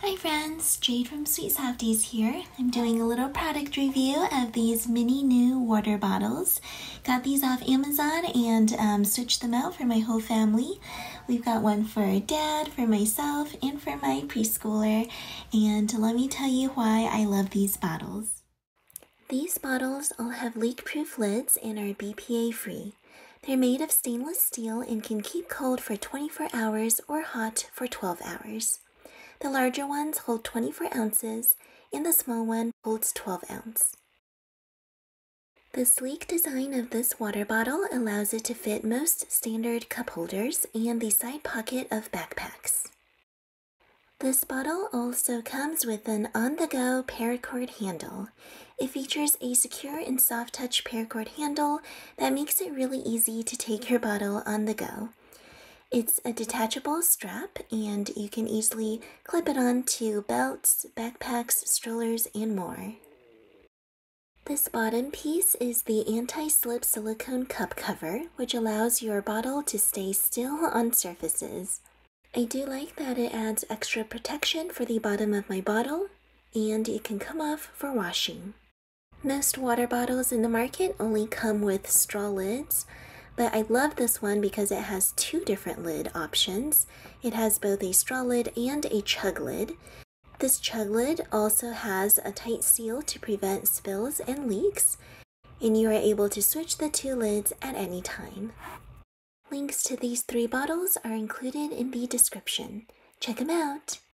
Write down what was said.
Hi friends, Jade from Sweet Softies here. I'm doing a little product review of these Mininoo water bottles. Got these off Amazon and switched them out for my whole family. We've got one for Dad, for myself, and for my preschooler. And let me tell you why I love these bottles. These bottles all have leak-proof lids and are BPA free. They're made of stainless steel and can keep cold for 24 hours or hot for 12 hours. The larger ones hold 24 ounces, and the small one holds 12 ounces. The sleek design of this water bottle allows it to fit most standard cup holders and the side pocket of backpacks. This bottle also comes with an on-the-go paracord handle. It features a secure and soft-touch paracord handle that makes it really easy to take your bottle on the go. It's a detachable strap, and you can easily clip it onto belts, backpacks, strollers, and more. This bottom piece is the anti-slip silicone cup cover, which allows your bottle to stay still on surfaces. I do like that it adds extra protection for the bottom of my bottle, and it can come off for washing. Most water bottles in the market only come with straw lids, but I love this one because it has two different lid options. It has both a straw lid and a chug lid. This chug lid also has a tight seal to prevent spills and leaks, and you are able to switch the two lids at any time. Links to these three bottles are included in the description. Check them out!